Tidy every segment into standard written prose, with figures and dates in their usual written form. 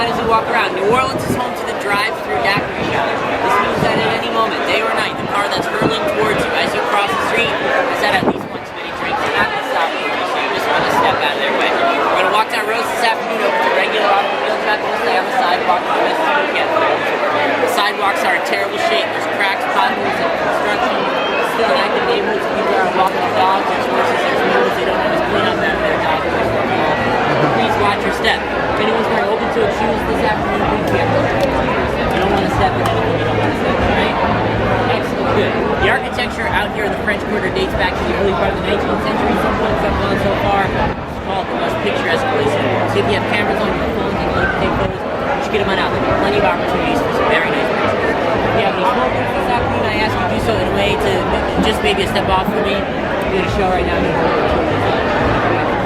mind as we walk around. New Orleans is home to the drive-through daiquiri shop. This means that at any moment, day or night, the car that's hurtling towards you as you cross the street has had at least one too many drinks. They're not going to stop you, so you just want to step out of their way. We're going to walk down roads this afternoon over to regular automobiles. We're not going to stay on the sidewalk for the rest of the weekend. The sidewalks are in terrible shape. There's cracks, potholes, and construction. Still in active neighborhoods. People are walking their dogs, there's horses, there's mules. They don't always clean up after their dogs. Please watch your step. If anyone's wearing open-toed shoes this afternoon, please be careful. You don't want to step in anything you don't want to step in, right? Excellent, good. The architecture out here in the French Quarter dates back to the early part of the 19th century. Some points I've gone so far. It's called the most picturesque place. So if you have cameras on your phones and you like to take photos, you should get them out. There are plenty of opportunities for some very nice places. If you have any smokers this afternoon, I ask you to do so in a way to just maybe a step off for me. I'm doing a show right now.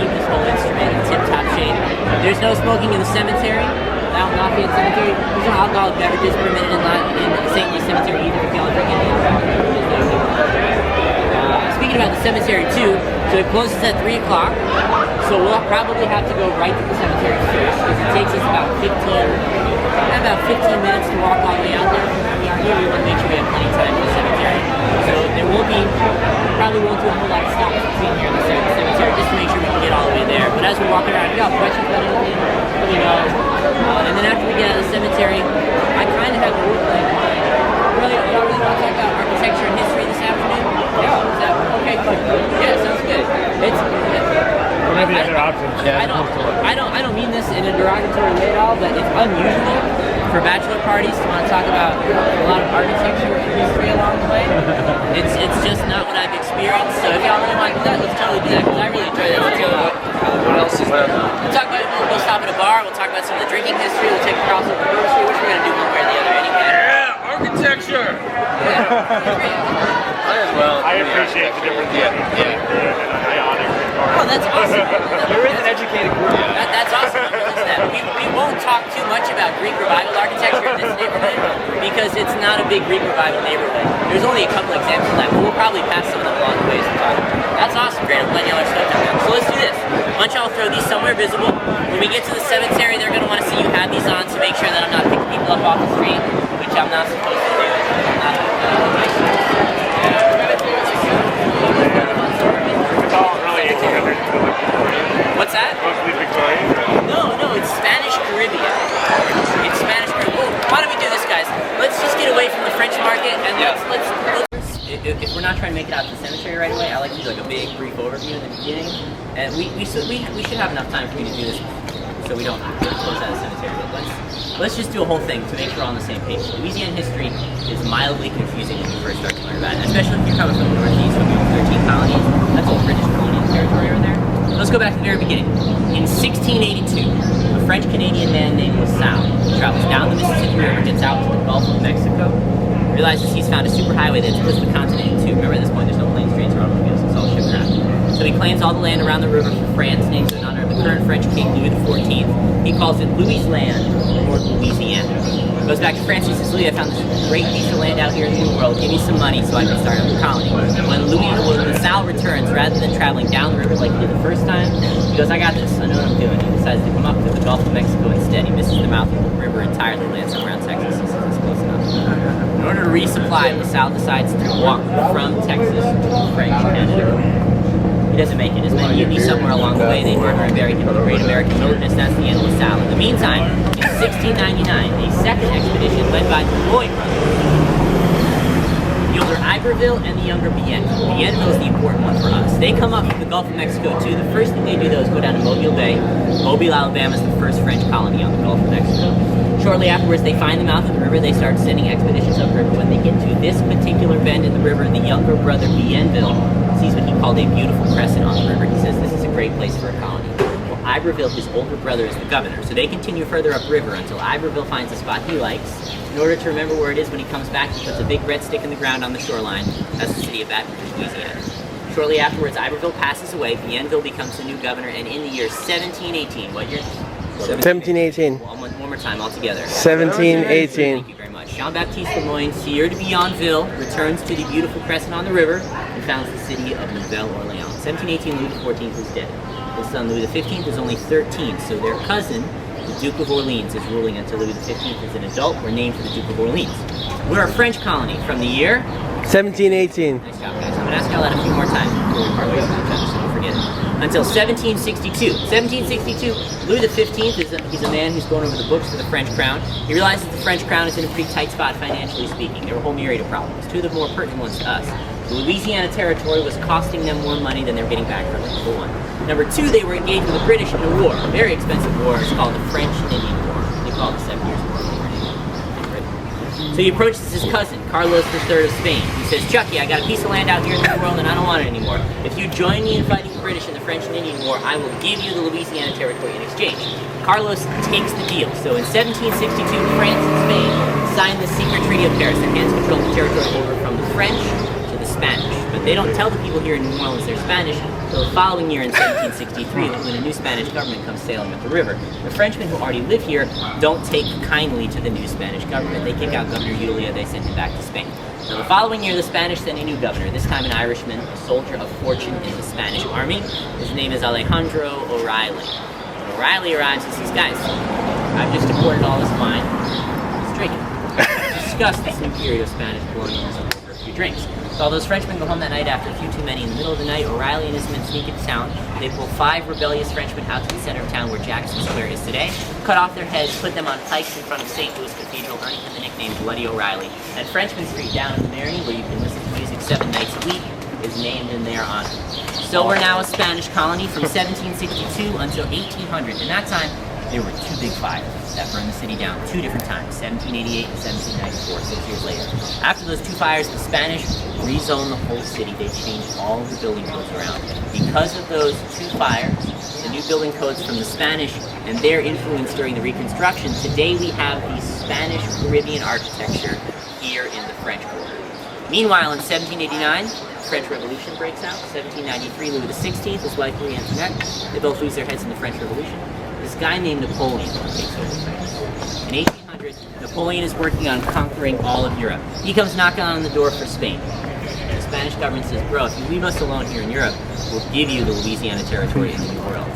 Keep this whole instrument in tip-top shape. There's no smoking in the cemetery, out in Lafayette Cemetery. There's no alcoholic beverages permitted in St. Louis Cemetery either if you don't drink any alcohol. Speaking about the cemetery too, so it closes at 3 o'clock, so we'll probably have to go right to the cemetery first because it takes us about 15 minutes to walk all the way out there. We are here, we want to make sure we have plenty of time in the cemetery. So there will be, probably won't do a whole lot of stops between here and the cemetery just to make sure we can get all the way there. But as we walk around, if you have questions about anything, let me know. And then after we get out of the cemetery, I kind of have a route plan in mind. Y'all really want to talk about architecture and history this afternoon? Yeah. Is that okay? Good. Yeah, sounds good. Or maybe other options. I don't mean this in a derogatory way at all, but it's unusual for bachelor parties to want to talk about a lot of architecture and history along the way. It's just not what I've experienced. So if y'all really want to do that, let's totally do that because I really enjoy that. What else is there? We'll talk about we'll stop at a bar. We'll talk about some of the drinking history. We'll take a cross over Bourbon Street, which we're gonna do one way or the other anyway. Yeah, architecture. Might as well. I appreciate the difference between an ionic Oh, that's awesome. There is an educated group. That's awesome. We won't talk too much about Greek Revival architecture in this neighborhood because it's not a big Greek Revival neighborhood. There's only a couple examples of that, but we'll probably pass some of them along the way as we talk. That's awesome, great. I'm glad y'all are stoked on that. So let's do this. Why don't y'all throw these somewhere visible. When we get to the cemetery, they're going to want to see you have these on to make sure that I'm not picking people up off the street, which I'm not supposed to do. What's that? Mostly Victorian? No, it's Spanish Caribbean. It's Spanish Caribbean. Well, why don't we do this, guys? Let's just get away from the French market and let's if we're not trying to make it out to the cemetery right away, I like to do like a big brief overview in the beginning. And we should have enough time for me to do this so we don't close out the cemetery. But let's just do a whole thing to make sure we're on the same page. Louisiana history is mildly confusing when you first start to learn about it, especially if you're coming from the Northeast with your 13 colonies. That's all British colonial territory right there. Let's go back to the very beginning. In 1682, a French-Canadian man named Laveau travels down the Mississippi River, gets out to the Gulf of Mexico, realizes he's found a superhighway that splits the continent in two. Remember, at this point, there's no planes, trains, or automobiles. It's all shipped around. So he claims all the land around the river for France, names it in honor of the current French king, Louis XIV. He calls it Louis' land, or Louisiana. Goes back to France and says, Louis, I found this great piece of land out here in the New World. Give me some money so I can start up a colony. When Lasalle returns, rather than traveling down the river like he did the first time, he goes, I got this. I know what I'm doing. He decides to come up to the Gulf of Mexico instead. He misses the mouth of the river entirely, lands somewhere around Texas. He says it's close enough. In order to resupply, Lasalle decides to walk from Texas to French Canada. He doesn't make it. His men meet somewhere along the way. They murder and bury him in the Great American Wilderness. That's the end of Lasalle. In the meantime, in 1699, a second expedition led by the Roy brothers, the older Iberville and the younger Bienville. Bienville is the important one for us. They come up from the Gulf of Mexico too. The first thing they do though is go down to Mobile Bay. Mobile, Alabama is the first French colony on the Gulf of Mexico. Shortly afterwards, they find the mouth of the river. They start sending expeditions upriver. When they get to this particular bend in the river, the younger brother Bienville sees what he called a beautiful crescent on the river. He says this is a great place for a colony. Well, Iberville, his older brother, is the governor, so they continue further upriver until Iberville finds a spot he likes. In order to remember where it is when he comes back, he puts a big red stick in the ground on the shoreline. That's the city of Baton Rouge, Louisiana. Shortly afterwards, Iberville passes away, Bienville becomes the new governor, and in the year 1718, what year? 1718. One more time all together. 1718. Thank you very much. Jean-Baptiste Lemoyne, Sieur de Bienville, returns to the beautiful crescent on the river and founds the city of Nouvelle-Orléans. 1718, Louis XIV was dead. His son Louis XV was only 13, so their cousin, the Duke of Orleans is ruling until Louis XV is an adult. We're named for the Duke of Orleans. We're a French colony from the year 1718. Nice job, guys. I'm going to ask y'all that a few more times before we part ways with each other, so don't forget it. Until 1762. 1762, Louis XV he's a man who's going over the books for the French crown. He realizes the French crown is in a pretty tight spot financially speaking. There were a whole myriad of problems. Two of the more pertinent ones to us. The Louisiana Territory was costing them more money than they were getting back from it, number one. Number two, they were engaged with the British in a war, a very expensive war. It's called the French and Indian War. They call it the 7 Years' War. So he approaches his cousin, Carlos III of Spain. He says, Chucky, I got a piece of land out here in the world and I don't want it anymore. If you join me in fighting the British in the French and Indian War, I will give you the Louisiana Territory in exchange. Carlos takes the deal. So in 1762, France and Spain signed the secret Treaty of Paris that hands control of the territory over from the French to the Spanish. But they don't tell the people here in New Orleans they're Spanish until the following year in 1763 when a new Spanish government comes sailing up the river. The Frenchmen who already live here don't take kindly to the new Spanish government. They kick out Governor Julia, they send him back to Spain. So the following year, the Spanish send a new governor, this time an Irishman, a soldier of fortune in the Spanish army. His name is Alejandro O'Reilly. When O'Reilly arrives, he says, guys, I've just imported all this wine. Let's drink it. Discuss this new period of Spanish colonialism over a few drinks. So all those Frenchmen go home that night after a few too many. In the middle of the night, O'Reilly and his men sneak into town. They pull 5 rebellious Frenchmen out to the center of town where Jackson Square is today, cut off their heads, put them on pikes in front of St. Louis Cathedral, earning him the nickname Bloody O'Reilly. And Frenchman Street down in Marion, where you can listen to music 7 nights a week, is named in their honor. So we're now a Spanish colony from 1762 until 1800. In that time, there were 2 big fires that burned the city down 2 different times, 1788 and 1794, 6 years later. After those 2 fires, the Spanish rezoned the whole city. They changed all the building codes around. Because of those 2 fires, the new building codes from the Spanish and their influence during the Reconstruction, today we have the Spanish Caribbean architecture here in the French Quarter. Meanwhile, in 1789, the French Revolution breaks out. 1793, Louis XVI, his wife Marie Antoinette, they both lose their heads in the French Revolution. This guy named Napoleon takes over France. In 1800, Napoleon is working on conquering all of Europe. He comes knocking on the door for Spain. The Spanish government says, bro, if you leave us alone here in Europe, we'll give you the Louisiana Territory in the New World.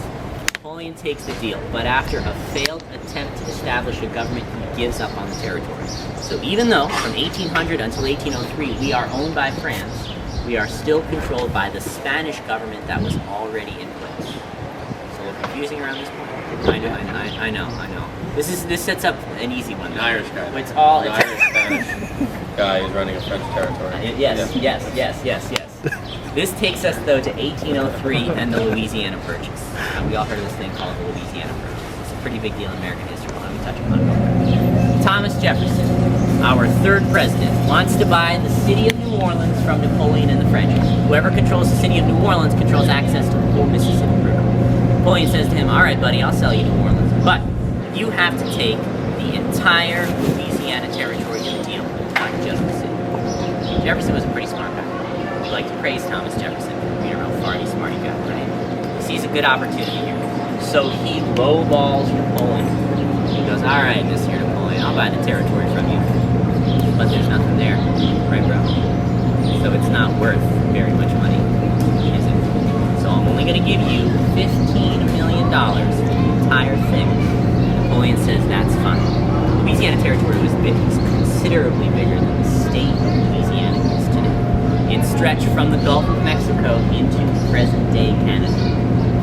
Napoleon takes the deal, but after a failed attempt to establish a government, he gives up on the territory. So even though from 1800 until 1803 we are owned by France, we are still controlled by the Spanish government that was already in place. So a little confusing around this point. I know. This sets up an easy one. An Irish guy. It's all An Irish Spanish guy who's running a French territory. Yes. This takes us though to 1803 and the Louisiana Purchase. We all heard of this thing called the Louisiana Purchase. It's a pretty big deal in American history. Let me touch upon it. Thomas Jefferson, our 3rd president, wants to buy the city of New Orleans from Napoleon and the French. Whoever controls the city of New Orleans controls access to the whole Mississippi River. Napoleon says to him, all right, buddy, I'll sell you New Orleans, but you have to take the entire Louisiana Territory in the deal, not just the city. Jefferson was a pretty smart guy. We like to praise Thomas Jefferson for being a real farty, smarty guy, right? He sees a good opportunity here. So he lowballs Napoleon. He goes, all right, Mr. Napoleon, I'll buy the territory from you. But there's nothing there, right, bro? So it's not worth very much money, is it? So I'm only going to give you $15 million for the entire thing. Napoleon says that's fine. The Louisiana Territory was considerably bigger than the state of Louisiana is today. It stretched from the Gulf of Mexico into present-day Canada,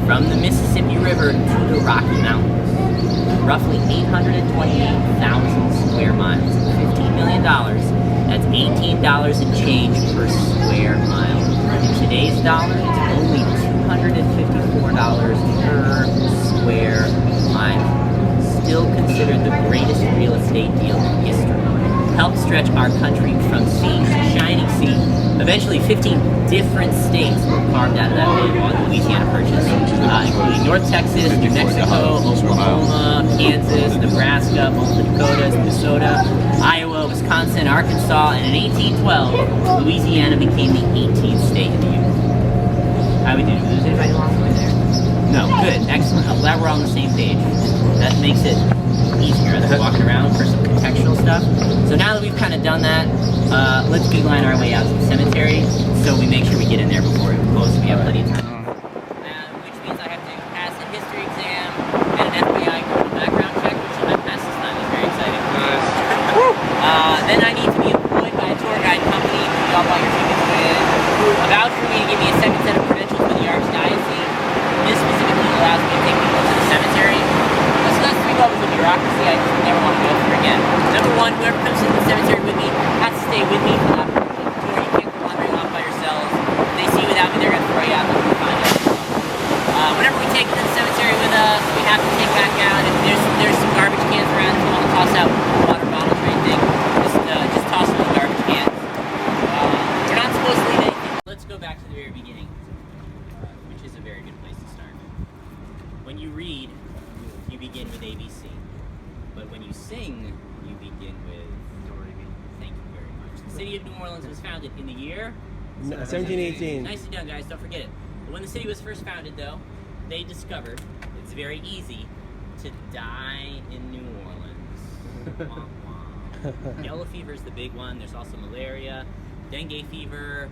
from the Mississippi River to the Rocky Mountains. Roughly 828,000 square miles. $15 million, that's $18 and change per square mile. In today's dollars, it's only $254 per square mile. Still considered the greatest real estate deal in history. Helped stretch our country from sea to shining sea. Eventually, 15 different states were carved out of that one on the Louisiana Purchase, including North Texas, New Mexico, Oklahoma, Kansas, Nebraska, both the Dakotas, Minnesota, Iowa, Wisconsin, Arkansas, and in 1812, Louisiana became the 18th state in the Union. How we did? Did we lose anybody along the way there? No, good, excellent. I'm glad we're all on the same page. That makes it easier than walking around for some contextual stuff. So now that we've kind of done that, let's beeline our way out to the cemetery so we make sure we get in there before it closes. We have plenty of time. Which means I have to pass a history exam and an FBI criminal background check. bureaucracy I just never want to go through again. Number one, whoever comes to the cemetery with me has to stay with me for that tour. You can't go wandering off by yourselves. If they see you without me, they're going to throw you out. They'll find out. Whenever we take you to the cemetery with us, we have to take back out. If there's some garbage cans around, if you want to toss out water bottles or anything, just toss them in the garbage cans. You're not supposed to leave anything. Let's go back to the very beginning, which is a very good place to start. When you read, you begin with ABC. But when you sing, you begin with Dorothy. Thank you very much. The city of New Orleans was founded in the year 1718. Nicely done, guys. Don't forget it. But when the city was first founded, though, they discovered it's very easy to die in New Orleans. Wah, wah. Yellow fever is the big one. There's also malaria, dengue fever,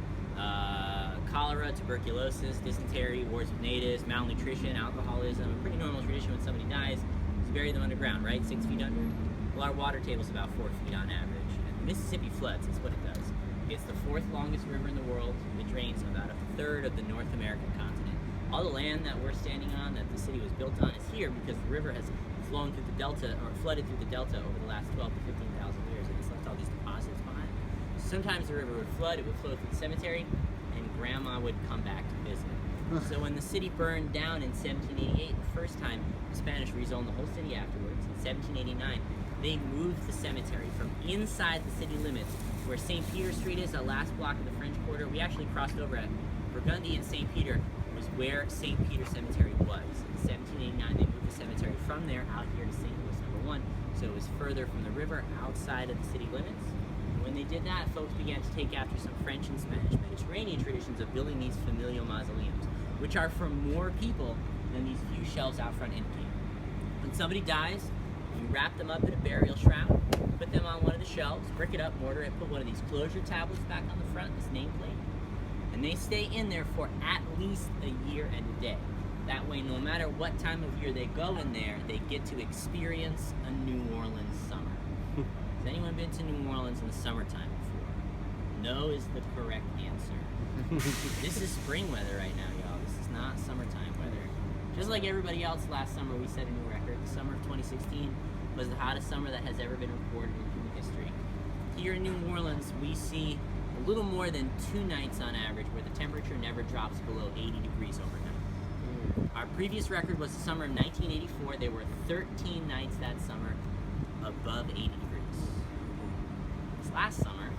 cholera, tuberculosis, dysentery, wars with natives, malnutrition, alcoholism. A pretty normal tradition when somebody dies is bury them underground, right? 6 feet under. Well, our water table's about 4 feet on average. And the Mississippi floods. That's what it does. It's the 4th longest river in the world. It drains about 1/3 of the North American continent. All the land that we're standing on, that the city was built on, is here because the river has flown through the delta, or flooded through the delta over the last 12 to 15,000 years, and it's left all these deposits behind. Sometimes the river would flood, it would flow through the cemetery, and Grandma would come back to visit. So when the city burned down in 1788, the first time, the Spanish rezoned the whole city afterwards. In 1789, they moved the cemetery from inside the city limits, where St. Peter Street is, the last block of the French Quarter. We actually crossed over at Burgundy, and St. Peter was where St. Peter Cemetery was. In 1789, they moved the cemetery from there out here to St. Louis number 1, so it was further from the river, outside of the city limits. When they did that, folks began to take after some French and Spanish Mediterranean traditions of building these familial mausoleums, which are for more people than these few shelves out front indicate. When somebody dies, you wrap them up in a burial shroud, put them on one of the shelves, brick it up, mortar it, put one of these closure tablets back on the front, this nameplate, and they stay in there for at least a year and a day. That way, no matter what time of year they go in there, they get to experience a New Orleans summer. Has anyone been to New Orleans in the summertime before? No is the correct answer. This is spring weather right now, y'all. This is not summertime weather. Just like everybody else, last summer we set a new record. The summer of 2016 was the hottest summer that has ever been recorded in human history. Here in New Orleans, we see a little more than 2 nights on average where the temperature never drops below 80 degrees overnight. Our previous record was the summer of 1984. There were 13 nights that summer above 80 degrees. This last summer,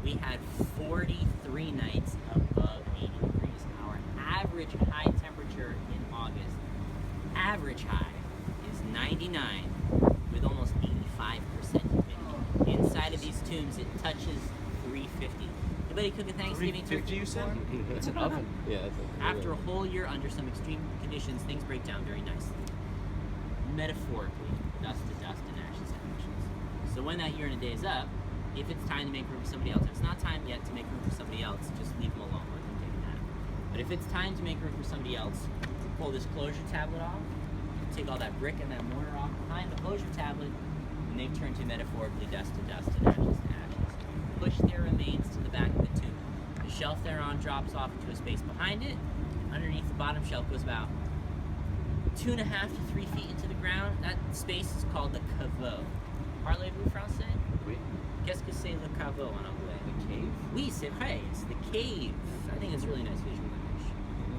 we had 43 nights above 80 degrees. Our average high temperature in August, average high, is 99 with almost 85% humidity. Inside of these tombs, it touches 350. Anybody cook a Thanksgiving turkey? You said? It's an oven. Yeah, that's it. After a whole year under some extreme conditions, things break down very nicely. Metaphorically, dust to dust and ashes to ashes. So when that year and a day is up, if it's time to make room for somebody else, if it's not time yet to make room for somebody else, just leave them alone, let them take a nap. But if it's time to make room for somebody else, pull this closure tablet off, take all that brick and that mortar off behind the closure tablet, and they've turned to metaphorically dust to dust and ashes to ashes. Push their remains to the back of the tomb. The shelf they're on drops off into a space behind it. Underneath the bottom shelf goes about 2.5 to 3 feet into the ground. That space is called the caveau. Parlez-vous français? Oui. Qu'est-ce que c'est le caveau en anglais? The cave? Oui, c'est vrai. It's the cave. I think it's a really nice visual image.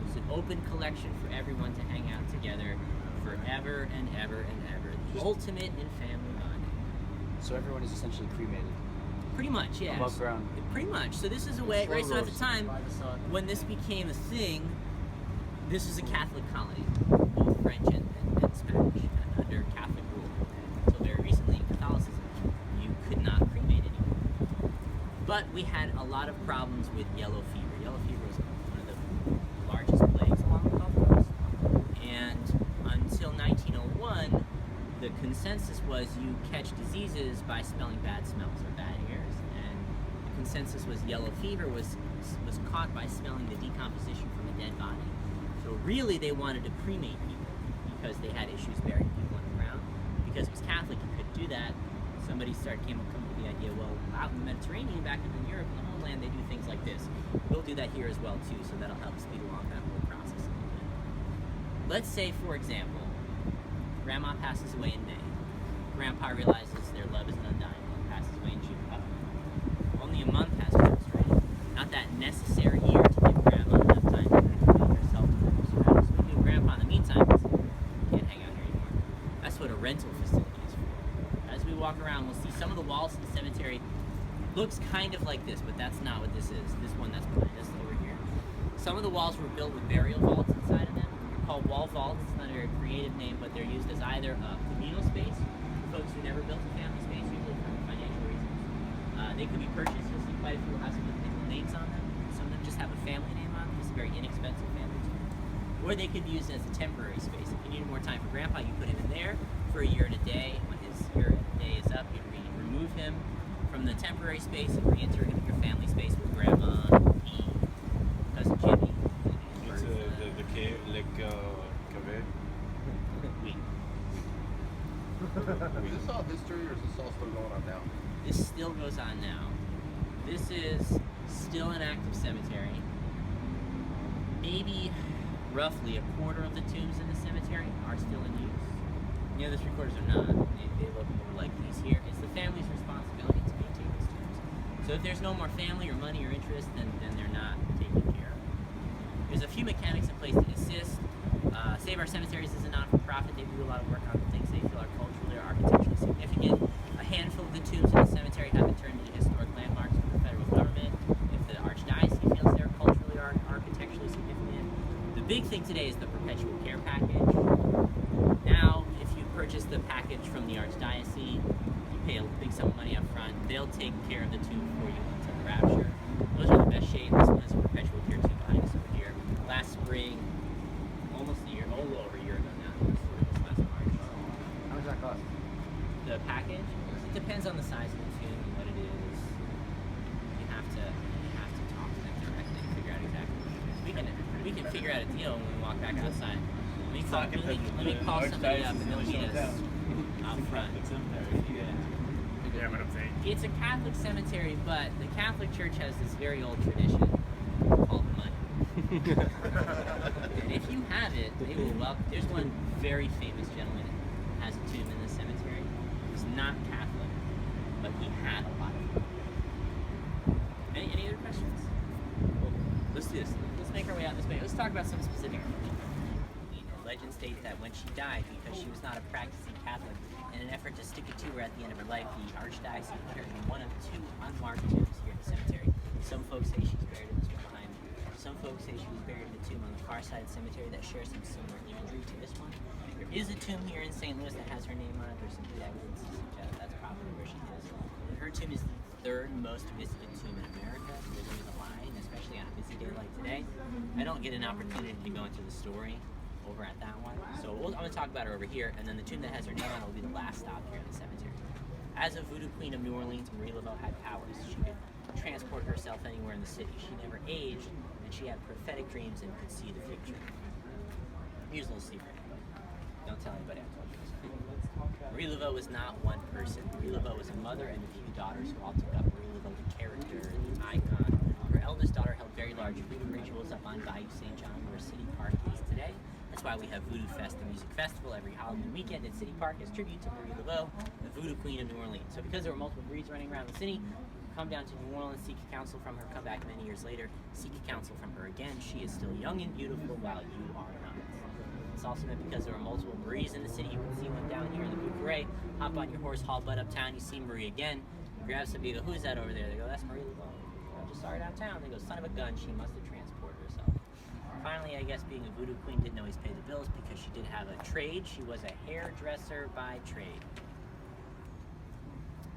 It's an open collection for everyone to hang out together forever and ever and ever. The ultimate in family bonding. So everyone is essentially cremated. Pretty much, yes. Above ground. Pretty much. So this is a way, right? So at the time, when this became a thing, this was a Catholic colony, both French and Spanish, and under Catholic rule. Until very recently, in Catholicism, you could not cremate anyone. But we had a lot of problems with yellow fever. Yellow fever was one of the largest plagues along the Gulf Coast. And until 1901, the consensus was you catch diseases by smelling bad smells or bad airs. And the consensus was yellow fever was caught by smelling the decomposition from a dead body. So really they wanted to cremate people because they had issues burying people underground. Because it was Catholic, you couldn't do that. Somebody came up with the idea, well, out in the Mediterranean, back in Europe, in the homeland, they do things like this. We'll do that here as well too, so that'll help speed along that whole process a little bit. Let's say, for example, Grandma passes away in May. Grandpa realizes their love is undying and passes away in June. Only a month has passed, right? Not that necessary year to give Grandma enough time to complete herself to produce her house. We do Grandpa in the meantime because he can't hang out here anymore. That's what a rental facility is for. As we walk around, we'll see some of the walls in the cemetery looks kind of like this, but that's not what this is. This one that's behind us over here. Some of the walls were built with burial vaults inside of them. They're called wall vaults. It's not a very creative name, but they're used as either a communal space for folks who never built a family space, usually for financial reasons. They could be purchased. You'll see quite a few houses with individual names on them. Some of them just have a family name on them. It's a very inexpensive family too. Or they could be used as a temporary space. If you needed more time for Grandpa, you put him in there for a year and a day. When his year and a day is up, you'd remove him from the temporary space and re-enter into your family space with Grandma, me, cousin Jimmy. It's the cave, cave. We. Is this all history or is this all still going on now? This still goes on now. This is still an active cemetery. Maybe roughly a quarter of the tombs in the cemetery are still in use. The other 3/4 are not. They look more like these here. It's the family's responsibility to maintain these tombs. So if there's no more family or money or interest, then they're not taken care of. There's a few mechanics in place to assist. Save Our Cemeteries is a non-for-profit. They do a lot of work on things they feel are culturally or architecturally significant. A handful of the tombs in the cemetery have been turned into historic landmarks for the federal government. If the archdiocese feels they're culturally or architecturally significant. The big thing today is the perpetual care package. Now, if you purchase the package from the archdiocese, you pay a big sum of money up front. They'll take care of the tomb for you until the rapture. Those are the best shape. This one is a perpetual care tomb behind us over here. Last spring, almost a little over a year ago now. This last March. How much that cost? The package, it depends on the size of the tomb and what it is. You have to talk to them directly to figure out exactly what it is. We can figure out a deal when we walk back outside. Let me call somebody up and they'll meet us out front. Yeah, but I'm saying. It's a Catholic cemetery, but the Catholic Church has this very old tradition called money. And if you have it, they will welcome. There's one very famous gentleman who has a tomb in this cemetery. He's not Catholic, but he had a lot of money. Any other questions? Well, let's do this. Let's make our way out this way. Let's talk about some specific. Legend states that when she died, because she was not a practicing Catholic, in an effort to stick it to her at the end of her life, the archdiocese put her in one of 2 unmarked tombs here in the cemetery. Some folks say she's buried in the tomb behind me. Some folks say she was buried in a tomb on the far side of the cemetery that shares some similar imagery to this one. There is a tomb here in St. Louis that has her name on it. There's some good evidence to suggest that's probably where she is. Her tomb is the 3rd most visited tomb in America. There's always a line, especially on a busy day like today. I don't get an opportunity to go into the story over at that one. So I'm going to talk about her over here, and then the tomb that has her name on it will be the last stop here in the cemetery. As a voodoo queen of New Orleans, Marie Laveau had powers. She could transport herself anywhere in the city. She never aged, and she had prophetic dreams and could see the future. Here's a little secret. Don't tell anybody I told you this. Marie Laveau was not one person. Marie Laveau was a mother and a few daughters who all took up Marie Laveau, the character, the icon. Her eldest daughter held very large voodoo rituals up on Bayou St. John, where City Park is today. That's why we have Voodoo Fest, the music festival, every Halloween weekend at City Park as tribute to Marie Laveau, the voodoo queen of New Orleans. So because there were multiple breeds running around the city, come down to New Orleans, seek counsel from her, come back many years later, seek counsel from her again. She is still young and beautiful while you are not. It's also meant because there were multiple Maries in the city. You can see one down here in the Blue Parade. Hop on your horse, haul butt uptown, you see Marie again. You grab somebody, you go, who's that over there? They go, that's Marie Laveau. I just saw her downtown. They go, son of a gun, she must have transported herself. Finally, I guess being a voodoo queen didn't always pay the bills because she did have a trade. She was a hairdresser by trade.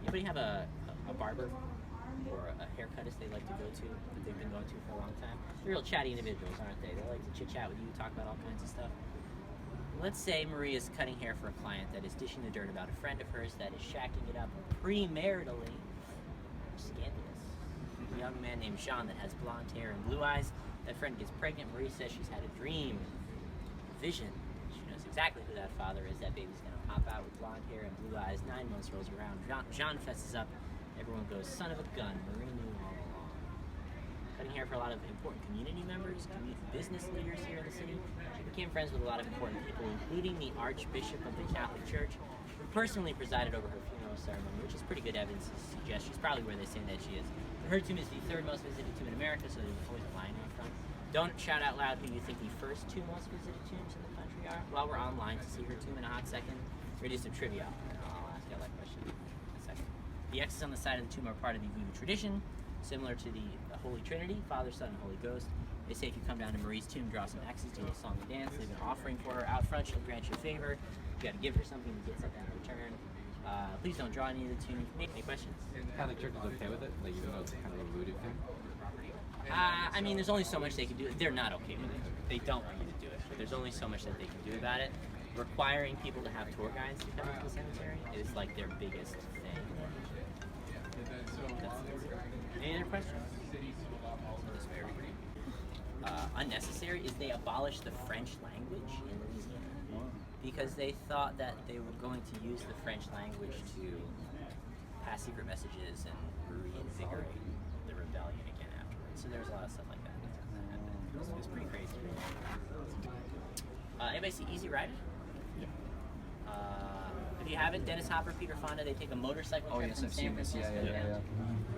Anybody have a barber or a haircutist they like to go to that they've been going to for a long time? They're real chatty individuals, aren't they? They like to chit-chat with you, talk about all kinds of stuff. Let's say Marie is cutting hair for a client that is dishing the dirt about a friend of hers that is shacking it up premaritally. Scandalous. A young man named Jean that has blonde hair and blue eyes. That friend gets pregnant. Marie says she's had a dream, a vision. She knows exactly who that father is. That baby's gonna pop out with blonde hair and blue eyes. 9 months rolls around. Jean fesses up. Everyone goes, son of a gun. Marie knew all along. Cutting hair for a lot of important community members, business leaders here in the city. She became friends with a lot of important people, including the Archbishop of the Catholic Church, personally presided over her funeral ceremony, which is pretty good evidence to suggest she's probably where they say that she is. Her tomb is the third most visited tomb in America, so there's always a line out front. Don't shout out loud who you think the first two most visited tombs in the country are. While we're online to see her tomb in a hot second, we're going to do some trivia. I'll ask you that question in a second. The X's on the side of the tomb are part of the Voodoo tradition, similar to the Holy Trinity, Father, Son, and Holy Ghost. They say if you come down to Marie's tomb, draw some X's, do a song and dance, leave an offering for her out front, she'll grant you a favor. You got to give her something to get something in return. Please don't draw any of the tombs. Any questions? Catholic Church is okay with it? Like, even though it's kind of a voodoo thing? I mean, there's only so much they can do. They're not okay with it. They don't want you to do it, but there's only so much that they can do about it. Requiring people to have tour guides to come into the cemetery is like their biggest thing. Any other questions? Unnecessary is they abolished the French language in Louisiana because they thought that they were going to use the French language to pass secret messages and reinvigorate the rebellion again afterwards. So there's a lot of stuff like that. It was pretty crazy. Anybody see Easy Rider? If you haven't, Dennis Hopper, Peter Fonda, they take a motorcycle trip from San Francisco. Yeah.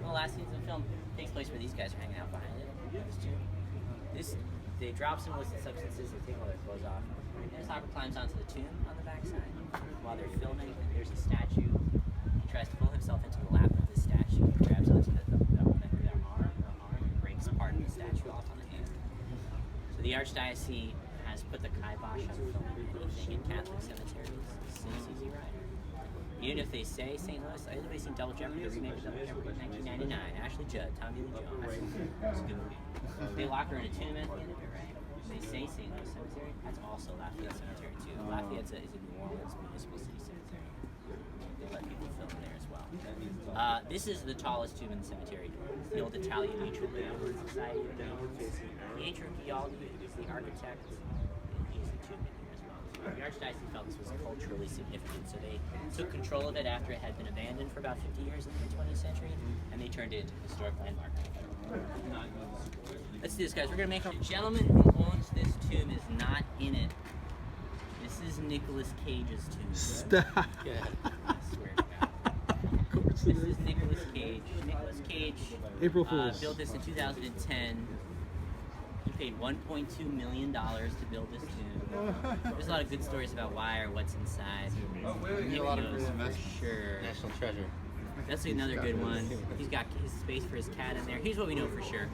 Well, the last scene of the film takes place where these guys are hanging out behind it. They drop some illicit substances, they take all their clothes off. Dennis Hopper climbs onto the tomb on the backside while they're filming, and there's a statue. He tries to pull himself into the lap of the statue, and grabs onto their arm, and breaks part of the statue off on the hand. So the Archdiocese has put the kibosh on filming anything in Catholic cemeteries since Easy Rider. Even if they say St. Louis, anybody seen Double Jeopardy, the remake of Double Jeopardy, 1999, Ashley Judd, Tommy Lee Jones. It's a good movie. They lock her in a tomb at the end of it, right? They say St. Louis Cemetery, that's also Lafayette Cemetery too. Lafayette is a New Orleans Municipal City Cemetery. They let people film there as well. This is the tallest tomb in the cemetery. It's the old Italian Mutual Benevolent Society. Pietro Gialdi is the architect. He's the tomb in here as well. The Archdiocese felt this was culturally significant, so they took control of it after it had been abandoned for about 50 years in the 20th century, and they turned it into a historic landmark. Let's do this, guys. We're going to make sure the gentleman who owns this tomb is not in it. This is Nicolas Cage's tomb. Stop. Yeah, I swear to God. Of course This is Nicolas Cage. Nicolas Cage April Fools. built this in 2010. He paid $1.2 million to build this tomb. There's a lot of good stories about why or what's inside. Nick knows for sure. National treasure. That's another good one. He's got his space for his cat in there. Here's what we know for sure.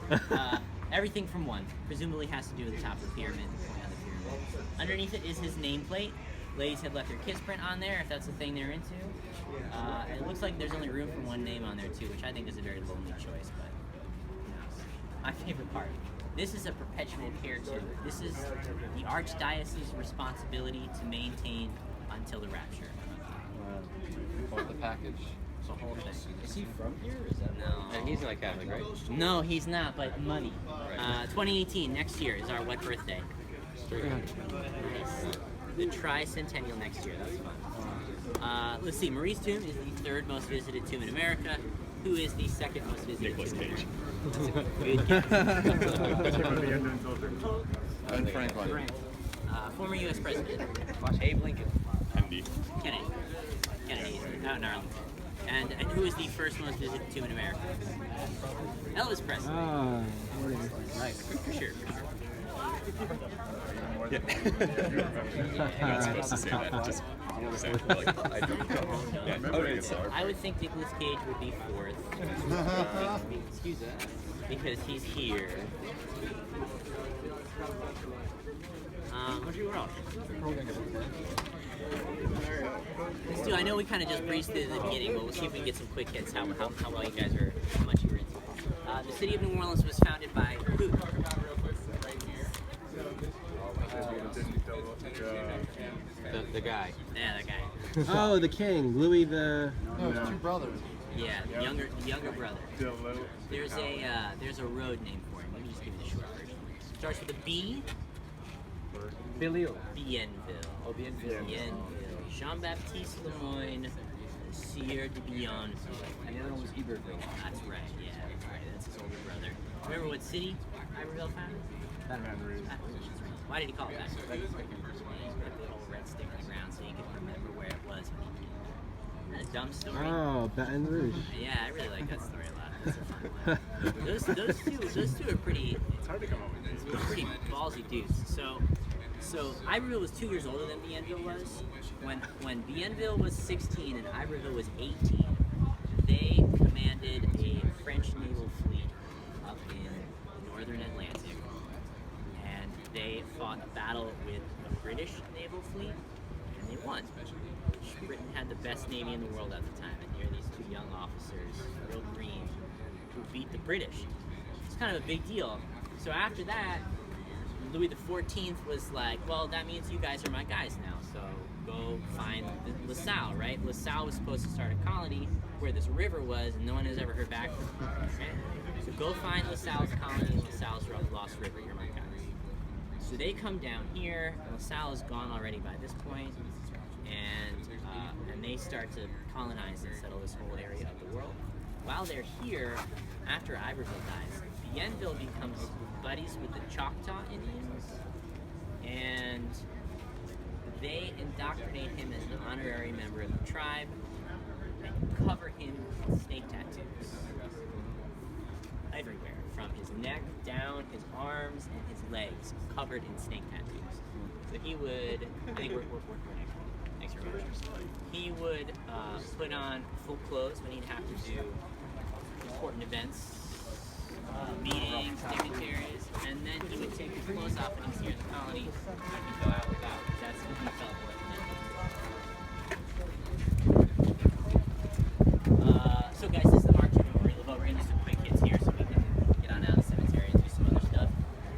Everything from one. Presumably has to do with the top of the pyramid, the point of the pyramid. Underneath it is his nameplate. Ladies had left their kiss print on there, if that's the thing they're into. And it looks like there's only room for one name on there too, which I think is a very lonely choice, but who knows. My favorite part. This is a perpetual care tomb. This is the Archdiocese's responsibility to maintain until the rapture. Or the package. It's a whole thing. Is he from here? Or is that No. And he's not Catholic, right? No, he's not, but money. 2018, next year, is our what birthday? Nice. The tricentennial next year, that's fun. Let's see, Marie's tomb is the third most visited tomb in America. Who is the second most visited Nicolas tomb in Cage. America? That's a good guess. And Franklin. Former U.S. President. Abe Lincoln. Kennedy. Kennedy, out in Arlington. And who is the first most visited tomb in America? Elvis Presley. Ah, Right, for sure. Yeah. You're not supposed to say that. Just say it. Like, I don't know. Yeah. Okay, so I would think Nicolas Cage would be fourth. excuse that? Because he's here. What's your world? Let's do. I know we kind of just breezed through the beginning, but we'll see if we can get some quick hits. How well you guys are, how much you're into. The city of New Orleans was founded by who? The guy. Yeah, that guy. oh, the king, Louis the. No, it's two brothers. Yeah, the younger brother. There's a road named for him. Let me just give you the short version. Starts with a B. Bienville. Bienville. Oh, Bienville. Bienville. Jean-Baptiste Lemoyne, Sieur de Bienville. And the other one was Iberville. That's right, yeah, that's right. That's his older brother. Remember what city Iberville founded? Baton Rouge. Why did he call it that? He put the little red stick on the ground so he could remember where it was when he came. dumb story. Oh, Baton Rouge. Yeah, I really like that story a lot. That's a fun one. Those two are pretty. It's hard to come up with names. Pretty ballsy dudes. So Iberville was 2 years older than Bienville was. When Bienville was 16 and Iberville was 18, they commanded a French naval fleet up in the northern Atlantic, and they fought a battle with a British naval fleet, and they won. Britain had the best navy in the world at the time, and here are these two young officers, real green, who beat the British. It's kind of a big deal. So after that, Louis XIV was like, well, that means you guys are my guys now, so go find Laveau, right? Laveau was supposed to start a colony where this river was, and no one has ever heard back from them, right? So go find Lasau's colony in Lasau's Lost River, you're my guys. So they come down here, Lasau is gone already by this point, and they start to colonize and settle this whole area of the world. While they're here, after Iberville dies, Bienville becomes buddies with the Choctaw Indians, and they indoctrinate him as an honorary member of the tribe and cover him with snake tattoos everywhere, from his neck down, his arms, and his legs, covered in snake tattoos. So he would, I think we're next for he would put on full clothes when he'd have to do important events, meetings, dignitaries, and then he would take his clothes off when he's here in the colony and he'd go out without. That's what he felt was. So guys, this is the March of Laveau. We're gonna do some quick hits here so we can get on out of the cemetery and do some other stuff.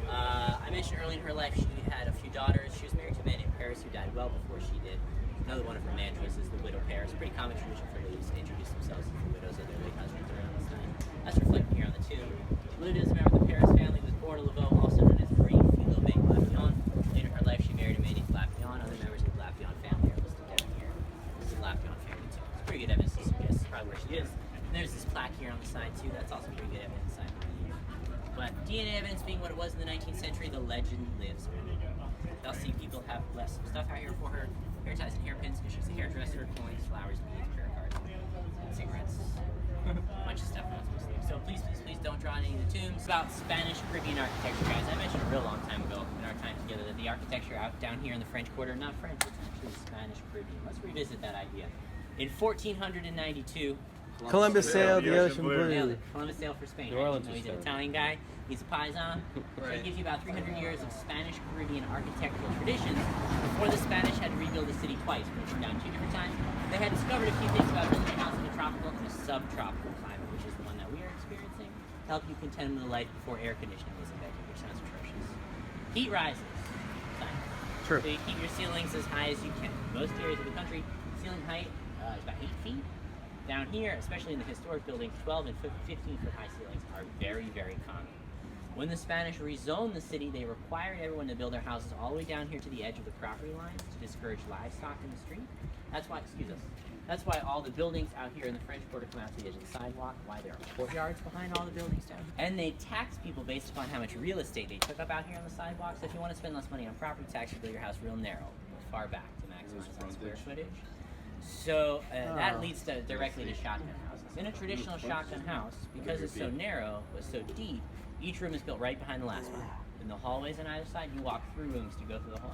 I mentioned early in her life she had a few daughters. She was married to a man named Paris who died well before she did. Another one of her mantras is the widow Paris. Pretty common tradition for ladies to introduce themselves as the widows of their late husbands around this time. That's reflected here on the tomb. Luna is a member of the Paris family, was born in Laveau, also known as Marie Philomé Lapion. Later in her life, she married a man named Lapion. Other members of the Lapion family are listed down here. This is the Lapion family too. It's pretty good evidence to suggest probably where she is. And there's this plaque here on the side too. That's also pretty good evidence. But DNA evidence being what it was in the 19th century, the legend lives on. They'll see people have left some stuff out here for her. Hair ties and hairpins because she's a hairdresser, coins, flowers, beads, prayer cards, cigarettes, a bunch of stuff we're not supposed to do. So please don't draw any of the tombs. About Spanish Caribbean architecture, guys. I mentioned a real long time ago in our time together that the architecture out down here in the French Quarter, not French, it's actually Spanish Caribbean. Let's revisit that idea. In 1492, Columbus sailed the ocean nailed blue. it. Columbus sailed for Spain. New Orleans He's an was Italian guy. He's a paisan. So it gives you about 300 years of Spanish Caribbean architectural traditions before the Spanish had to rebuild the city twice, broken down 2 different times. They had discovered a few things about building a house in a tropical and a subtropical climate, which is the one that we are experiencing, to help you contend with the life before air conditioning was invented, which sounds atrocious. Heat rises. Fine. True. So you keep your ceilings as high as you can. Most areas of the country, ceiling height is about 8 feet. Down here, especially in the historic buildings, 12 and 15-foot high ceilings are very, very common. When the Spanish rezoned the city, they required everyone to build their houses all the way down here to the edge of the property line to discourage livestock in the street. That's why all the buildings out here in the French Quarter come out to the edge of the sidewalk, why there are courtyards behind all the buildings down here. And they tax people based upon how much real estate they took up out here on the sidewalk. So if you want to spend less money on property tax, you build your house real narrow, far back to maximize on square footage. So that leads directly to shotgun houses. In a traditional shotgun house, because it's so narrow, but so deep, each room is built right behind the last one. In the hallways on either side, you walk through rooms to go through the whole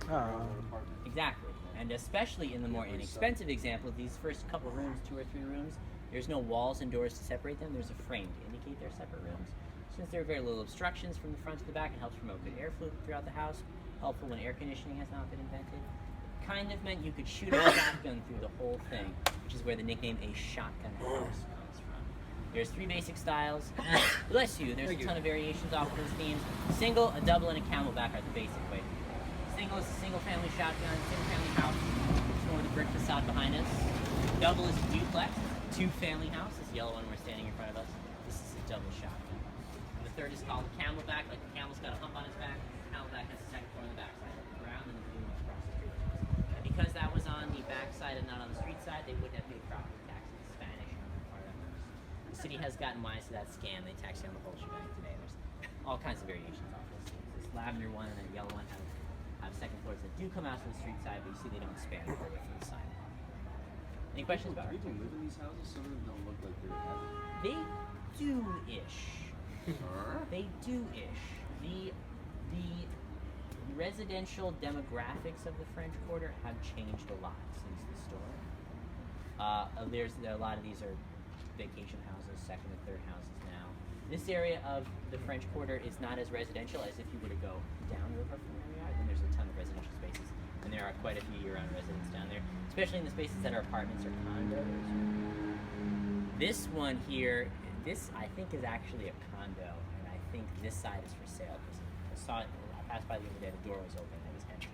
house. Oh. Exactly. And especially in the more inexpensive example, these first couple rooms, 2 or 3 rooms, there's no walls and doors to separate them. There's a frame to indicate they're separate rooms. Since there are very little obstructions from the front to the back, it helps promote good airflow throughout the house, helpful when air conditioning has not been invented. Kind of meant you could shoot a shotgun through the whole thing, which is where the nickname a shotgun house comes from. There's 3 basic styles. Bless you. There's a ton of variations off those themes. Single, a double, and a camelback are the basic way. Single is a single-family shotgun, single-family house. It's one with a brick facade behind us. Double is a duplex, 2-family house. This yellow one we're standing in front of us. This is a double shotgun. And the third is called a camelback, like the camel's got a hump on its back. The camelback has a second floor on the back side of the ground, and the blue one's across the street. Because that was on the back side and not on the street side, they wouldn't have paid property taxes. Spanish on that part of the house. The city has gotten wise to that scam. They tax you on the whole shebang today. There's all kinds of variations off those things. This lavender one and the yellow one have second floors that do come out to the street side, but you see they don't span the whole width of the sidewalk. Any questions about it? People live in these houses. Some of them don't look like they're They do-ish. They do-ish. The residential demographics of the French Quarter have changed a lot since the store. There a lot of these are vacation houses, second and third houses now. This area of the French Quarter is not as residential as if you were to go downriver from where we are. Then there's a ton of residential spaces, and there are quite a few year-round residents down there, especially in the spaces that are apartments or condos. This one here, this I think is actually a condo, and I think this side is for sale because I passed by the other day, the door was open, it was empty.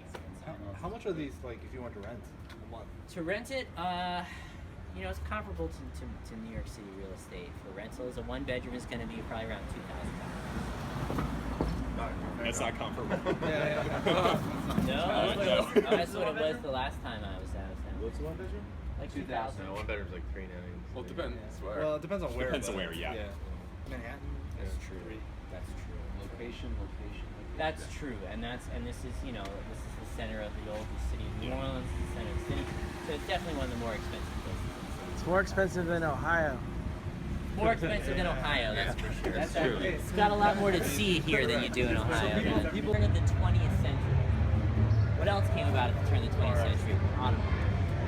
How much are these, like, if you want to rent a month? To rent it, it's comparable to New York City real estate. For rentals, a one bedroom is going to be probably around $2,000. That's not comparable. No, that's what it was the last time I was out. What's one bedroom? Like 2,000. No, one bedroom's like 3 nights. Well, it depends. Where. Well, it depends on where. Depends on where, yeah. Manhattan. That's true. That's true. Location. That's true, and this is this is the center of the old city of New Orleans, the center of the city. So it's definitely one of the more expensive places. It's more expensive than Ohio. More expensive than Ohio, that's for sure. That's true. It's got a lot more to see here than you do in Ohio. People turn of the 20th century. What else came about at the turn of the 20th century? Automobiles.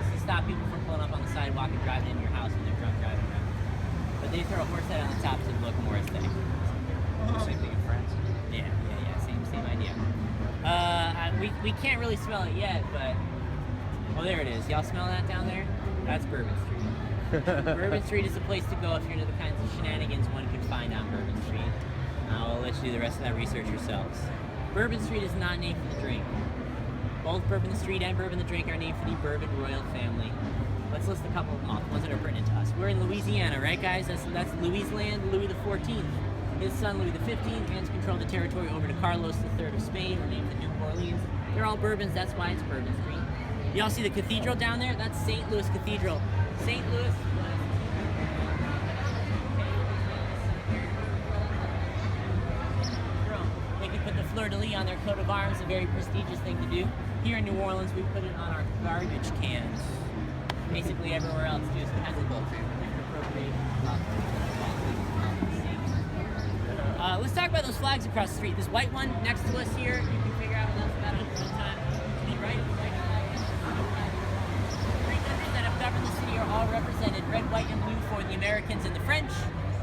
This is to stop people from pulling up on the sidewalk and driving into your house when they're drunk driving around. But they throw a horse head on the top to look more aesthetic. Same thing in France. Yeah, same idea. We can't really smell it yet, but there it is. Y'all smell that down there? That's Bourbon Street. Bourbon Street is the place to go if you're into the kinds of shenanigans one can find on Bourbon Street. I'll let you do the rest of that research yourselves. Bourbon Street is not named for the drink. Both Bourbon Street and Bourbon the Drink are named for the Bourbon royal family. Let's list a couple of them off, the ones that are pertinent to us. We're in Louisiana, right, guys? That's Louis' land, Louis XIV. His son, Louis XV, hands control of the territory over to Carlos III of Spain, renamed the New Orleans. They're all Bourbons, that's why it's Bourbon Street. Y'all see the cathedral down there? That's St. Louis Cathedral. St. Louis. They can put the fleur-de-lis on their coat of arms, a very prestigious thing to do. Here in New Orleans, we put it on our garbage cans. Basically everywhere else, too, so it has a little appropriation. Let's talk about those flags across the street. This white one next to us here, you can figure out what that's about in your own time. To the right flag. Three countries that have governed the city are all represented. Red, white, and blue for the Americans and the French.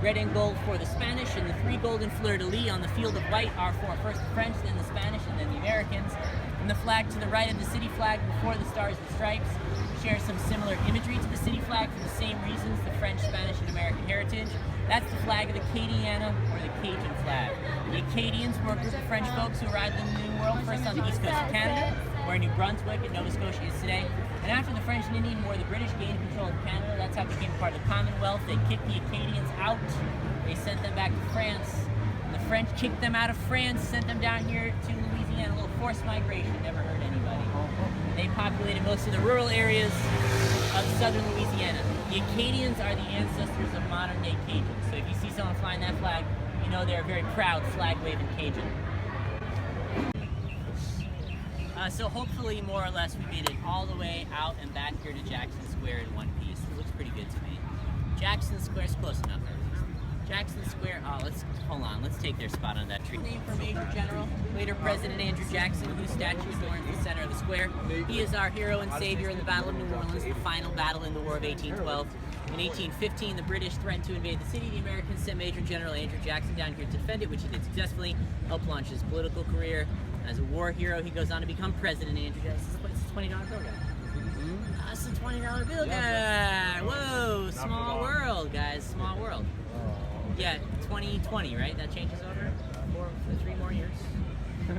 Red and gold for the Spanish. And the three golden fleur-de-lis on the field of white are for first the French, then the Spanish, and then the Americans. And the flag to the right of the city flag before the stars and stripes shares some similar imagery to the city flag for the same reasons, the French, Spanish, and American heritage. That's the flag of the Acadiana, or the Cajun flag. The Acadians were a group of French folks who arrived in the New World first on the east coast of Canada, where New Brunswick and Nova Scotia is today. And after the French and Indian War, the British gained control of Canada. That's how it became part of the Commonwealth. They kicked the Acadians out. They sent them back to France. And the French kicked them out of France, sent them down here to Louisiana. A little forced migration, never hurt anybody. And they populated most of the rural areas of southern Louisiana. The Acadians are the ancestors of modern-day Cajuns. So if you see someone flying that flag, you know they're a very proud flag-waving Cajun. So hopefully, more or less, we made it all the way out and back here to Jackson Square in one piece. It looks pretty good to me. Jackson Square's close enough, at least. Jackson Square, let's take their spot on that tree. Named for Major General, later President Andrew Jackson, whose statue adorns the center of the square. He is our hero and savior in the Battle of New Orleans, the final battle in the War of 1812. In 1815, the British threatened to invade the city. The Americans sent Major General Andrew Jackson down here to defend it, which he did successfully, helped launch his political career. As a war hero, he goes on to become President Andrew Jackson. It's a $20 bill guy. That's a $20 bill guy. Whoa, small world, guys, small world. Yeah, 2020, right? That changes over for 3 more years.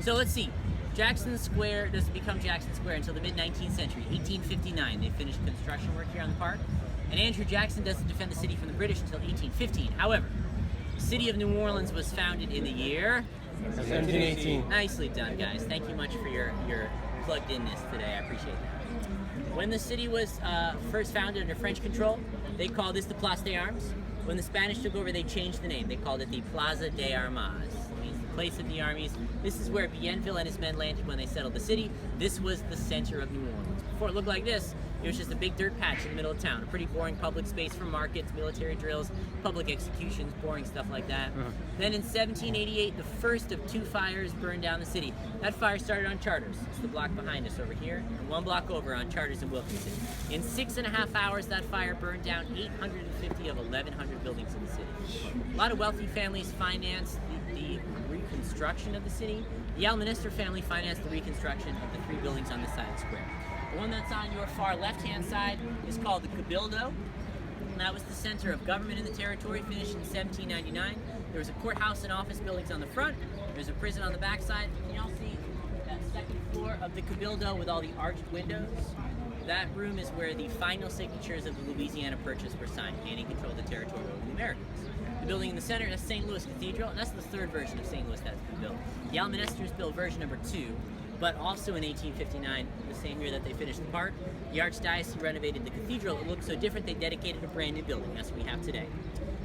So let's see. Jackson Square doesn't become Jackson Square until the mid-19th century, 1859. They finished construction work here on the park. And Andrew Jackson doesn't defend the city from the British until 1815. However, the city of New Orleans was founded in the year 1718. Nicely done, guys. Thank you much for your plugged-inness today. I appreciate that. When the city was first founded under French control, they called this the Place des Armes. When the Spanish took over, they changed the name. They called it the Plaza de Armas. It means the place of the armies. This is where Bienville and his men landed when they settled the city. This was the center of New Orleans. Before it looked like this, It was just a big dirt patch in the middle of town, a pretty boring public space for markets, military drills, public executions, boring stuff like that. Then in 1788, the first of 2 fires burned down the city. That fire started on Charters. It's the block behind us over here, and 1 block over on Charters and Wilkinson. In 6.5 hours, that fire burned down 850 of 1,100 buildings in the city. A lot of wealthy families financed the reconstruction of the city. The Alminster family financed the reconstruction of the 3 buildings on this side of the square. The one that's on your far left-hand side is called the Cabildo. And that was the center of government in the territory, finished in 1799. There was a courthouse and office buildings on the front. There's a prison on the back side. Can y'all see that second floor of the Cabildo with all the arched windows? That room is where the final signatures of the Louisiana Purchase were signed, gaining control of the territory over the Americans. The building in the center is St. Louis Cathedral, and that's the 3rd version of St. Louis that's been built. The Alminsters built version number 2, but also in 1859, the same year that they finished the park, the Archdiocese renovated the cathedral. It looked so different they dedicated a brand new building. That's what we have today.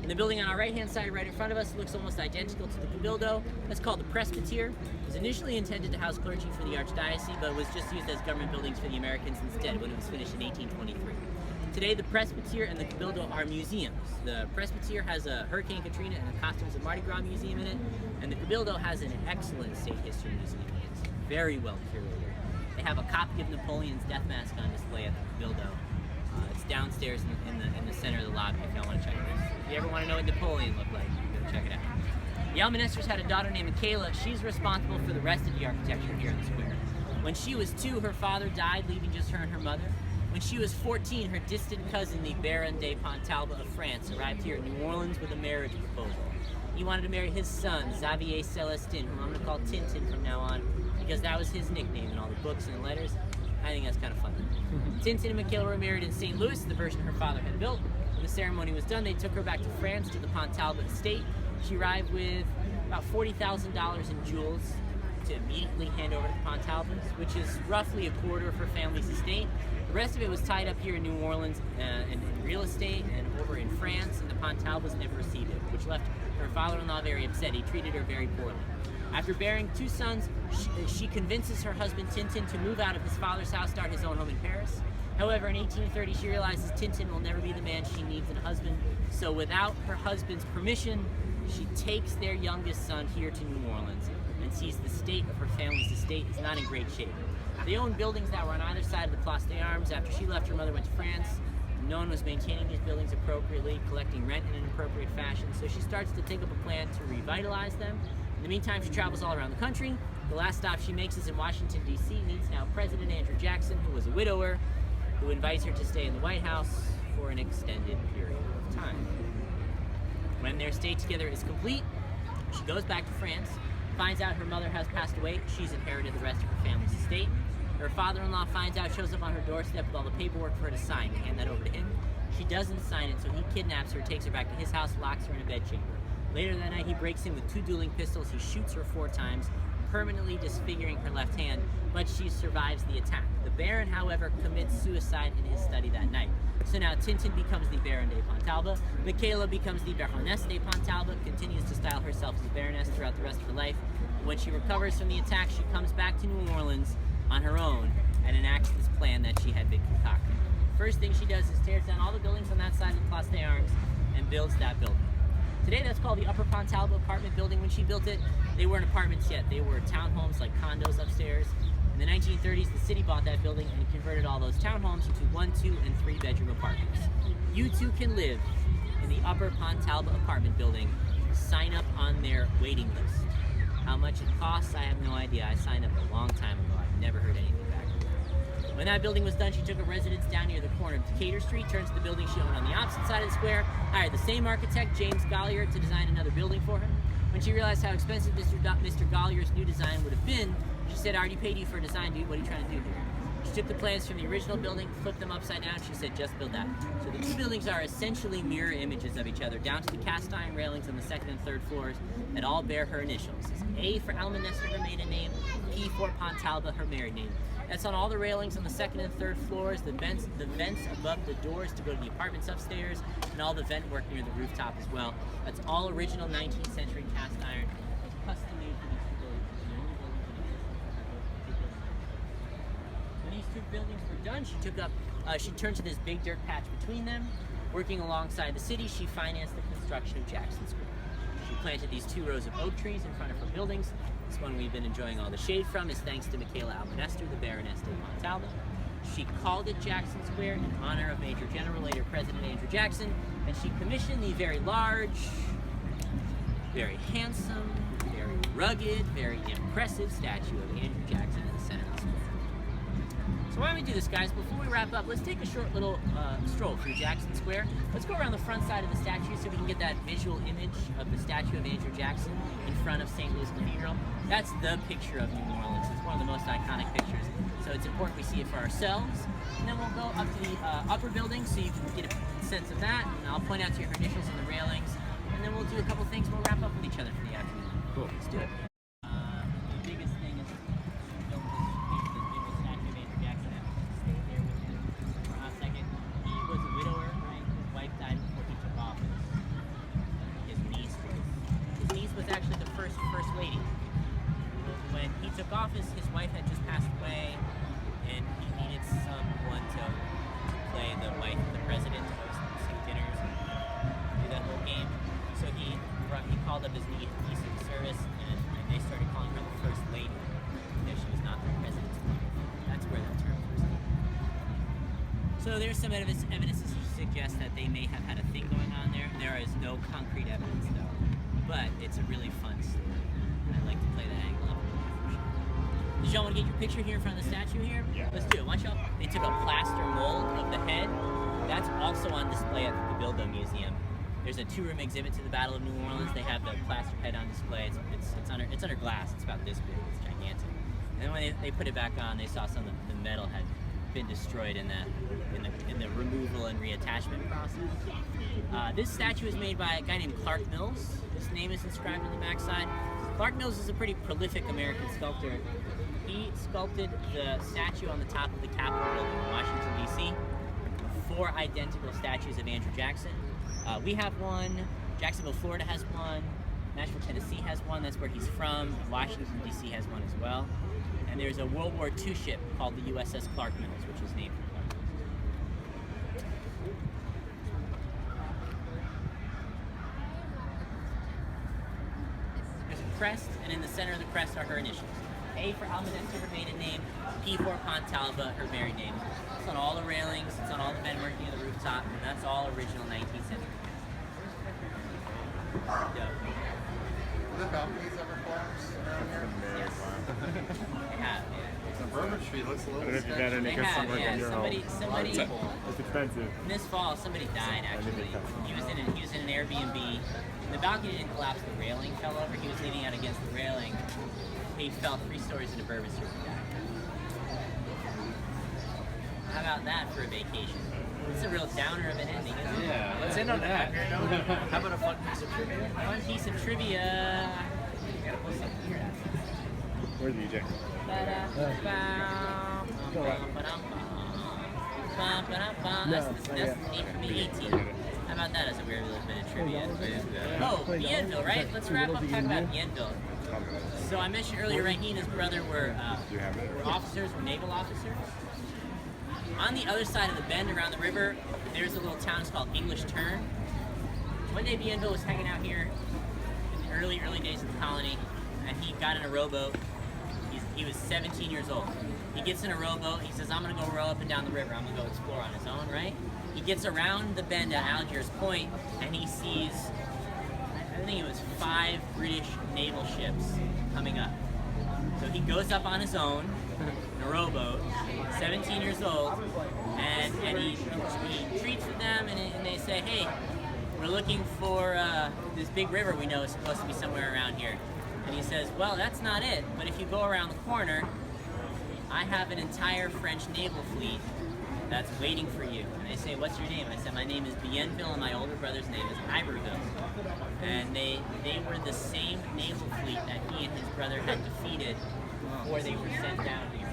And the building on our right-hand side, right in front of us, looks almost identical to the Cabildo. That's called the Presbytere. It was initially intended to house clergy for the Archdiocese, but was just used as government buildings for the Americans instead when it was finished in 1823. Today, the Presbytere and the Cabildo are museums. The Presbytere has a Hurricane Katrina and the Costumes of Mardi Gras museum in it, and the Cabildo has an excellent state history museum. It's very well curated. They have a copy of Napoleon's death mask on display at the Cabildo. It's downstairs in the center of the lobby if y'all want to check it out. If you ever want to know what Napoleon looked like, you go check it out. The Alminsters had a daughter named Nicolas. She's responsible for the rest of the architecture here in the square. When she was 2, her father died, leaving just her and her mother. When she was 14, her distant cousin, the Baron de Pontalba of France, arrived here in New Orleans with a marriage proposal. He wanted to marry his son, Xavier Celestin, whom I'm going to call Tintin from now on, because that was his nickname in all the books and the letters. I think that's kind of funny. Tintin and Michaela were married in St. Louis, the version her father had built. When the ceremony was done, they took her back to France to the Pontalba estate. She arrived with about $40,000 in jewels to immediately hand over to the Pontalbans, which is roughly a quarter of her family's estate. The rest of it was tied up here in New Orleans in real estate and over in France, and the Pontalbas never received it, which left her father-in-law very upset. He treated her very poorly. After bearing 2 sons, she convinces her husband Tintin to move out of his father's house, start his own home in Paris. However, in 1830, she realizes Tintin will never be the man she needs in a husband, so without her husband's permission, she takes their youngest son here to New Orleans and sees the state of her family's estate is not in great shape. They owned buildings that were on either side of the Place des Armes. After she left, her mother went to France. No one was maintaining these buildings appropriately, collecting rent in an appropriate fashion, so she starts to think of a plan to revitalize them. In the meantime, she travels all around the country. The last stop she makes is in Washington, D.C., meets now President Andrew Jackson, who was a widower, who invites her to stay in the White House for an extended period of time. When their stay together is complete, she goes back to France, finds out her mother has passed away. She's inherited the rest of her family's estate. Her father-in-law finds out, shows up on her doorstep with all the paperwork for her to sign, to hand that over to him. She doesn't sign it, so he kidnaps her, takes her back to his house, locks her in a bedchamber. Later that night, he breaks in with 2 dueling pistols. He shoots her 4 times, permanently disfiguring her left hand, but she survives the attack. The Baron, however, commits suicide in his study that night. So now Tintin becomes the Baron de Pontalba, Michaela becomes the Baroness de Pontalba, continues to style herself as a Baroness throughout the rest of her life. When she recovers from the attack, she comes back to New Orleans on her own and enacts this plan that she had been concocting. First thing she does is tears down all the buildings on that side of the Place des Armes and builds that building. Today, that's called the Upper Pontalba apartment building. When she built it, they weren't apartments yet. They were townhomes, like condos upstairs. In the 1930s, the city bought that building and converted all those townhomes into 1, 2, and 3-bedroom apartments. You too can live in the Upper Pontalba apartment building. Sign up on their waiting list. How much it costs, I have no idea. I signed up a long time ago. I've never heard anything back from that. When that building was done, she took a residence down near the corner of Decatur Street, turns to the building she owned on the opposite side of the square, hired the same architect, James Gollier, to design another building for her. When she realized how expensive Mr. Gollier's new design would have been, she said, "I already paid you for a design, dude. What are you trying to do here?" She took the plans from the original building, flipped them upside down. She said, "Just build that." So the 2 buildings are essentially mirror images of each other, down to the cast iron railings on the 2nd and 3rd floors that all bear her initials. It's A for Alminster, her maiden name, P for Pontalba, her married name. That's on all the railings on the 2nd and 3rd floors, the vents above the doors to go to the apartments upstairs, and all the vent work near the rooftop as well. That's all original 19th century cast iron. It's custom made for these 2 buildings. When you two buildings were done, she turned to this big dirt patch between them. Working alongside the city, she financed the construction of Jackson Square. She planted these 2 rows of oak trees in front of her buildings. This one we've been enjoying all the shade from is thanks to Michaela Albanester, the Baroness de Montalvo. She called it Jackson Square in honor of Major General, later President Andrew Jackson, and she commissioned the very large, very handsome, very rugged, very impressive statue of Andrew Jackson in the center of the square. So why don't we do this, guys? Before we wrap up, let's take a short little stroll through Jackson Square. Let's go around the front side of the statue so we can get that visual image of the statue of Andrew Jackson in front of St. Louis Cathedral. That's the picture of New Orleans. It's one of the most iconic pictures, so it's important we see it for ourselves. And then we'll go up to the upper building so you can get a sense of that. And I'll point out to your initials on the railings, and then we'll do a couple things. We'll wrap up with each other for the afternoon. Cool. Let's do it. The biggest thing is build this beautiful statue of Andrew Jackson. Stay there with him for a second. He was a widower, right? His wife died before he took office. His niece was actually the first lady. When he took office, his wife had just passed away, and he needed someone to play the wife of the president, to host some dinners and do that whole game. So he called up his niece in the service, and they started calling her the first lady, because she was not the president's wife. That's where that term first came from. So there's some evidence to suggest that they may have had a thing going on there. There is no concrete evidence, though, but it's a really fun story. I'd like to play that angle up. Did y'all want to get your picture here in front of the statue here? Yeah. Let's do it. Watch out. They took a plaster mold of the head. That's also on display at the Bienville Museum. There's a 2-room exhibit to the Battle of New Orleans. They have the plaster head on display. It's under glass. It's about this big. It's gigantic. And then when they put it back on, they saw some of the metal had been destroyed in the removal and reattachment process. This statue is made by a guy named Clark Mills. His name is inscribed on the backside. Clark Mills is a pretty prolific American sculptor. He sculpted the statue on the top of the Capitol building in Washington, D.C. 4 identical statues of Andrew Jackson. We have one. Jacksonville, Florida has one. Nashville, Tennessee has one. That's where he's from. Washington, D.C. has one as well. And there's a World War II ship called the USS Clark Mills, which is named for Clark Mills. There's a crest, and in the center of the crest are her initials. A for Albanester, her maiden name. P for Pontalba, her married name. It's on all the railings, it's on all the men working at the rooftop, and that's all original 19th century. The balconies ever collapsed around here? Yes. They have, yeah. The Bourbon Street looks a little I don't know if you've sketchy. had any They good have, somewhere yeah. in your home. Somebody. It's expensive. This fall, somebody died actually. He was in an Airbnb. The balcony didn't collapse. The railing fell over. He was leaning out against the railing. He fell 3 stories into Bourbon Street and died. How about that for a vacation? It's a real downer of an ending, isn't it? Yeah, let's end on that. How about a fun piece of trivia? Fun piece of trivia. You gotta pull something here out. Where's EJ? That's 18. How about that as a weird little bit of trivia? Oh, Bienville, right? Let's wrap up talking about Bienville. So I mentioned earlier, right, he and his brother were officers, were naval officers. On the other side of the bend around the river, there's a little town called English Turn. One day Bienville was hanging out here in the early days of the colony, and he got in a rowboat. He was 17 years old. He gets in a rowboat, he says, I'm gonna go row up and down the river, I'm gonna go explore on his own, right? He gets around the bend at Algiers Point, and he sees, I think it was 5 British naval ships coming up. So he goes up on his own, in a rowboat, 17 years old, and he treats with them, and they say, hey, we're looking for this big river we know is supposed to be somewhere around here. And he says, well, that's not it, but if you go around the corner, I have an entire French naval fleet that's waiting for you. And they say, what's your name? I said, my name is Bienville, and my older brother's name is Iberville. And they were the same naval fleet that he and his brother had defeated before they were sent down here.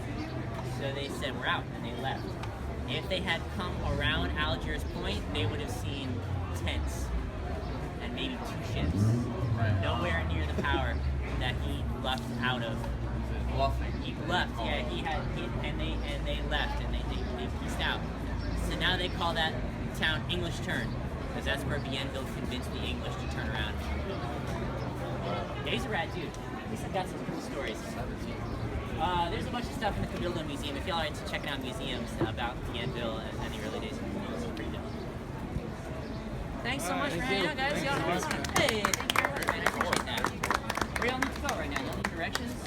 So they said, we're out, and they left. If they had come around Algiers Point, they would have seen tents and maybe 2 ships. Nowhere near the power that he lucked out of. Bluffing. He left. Yeah, and they left and they pieced out. So now they call that town English Turn, because that's where Bienville convinced the English to turn around. Yeah, he's a rad dude. He's got some cool stories. There's a bunch of stuff in the Cabildo Museum. If y'all are into checking out museums about Bienville and the early days of Bienville, it's pretty dope. Thanks so much for hanging out, guys. Y'all have a good one. Hey, thank you very much, man. I appreciate that. Where y'all need to go right now? Y'all need directions?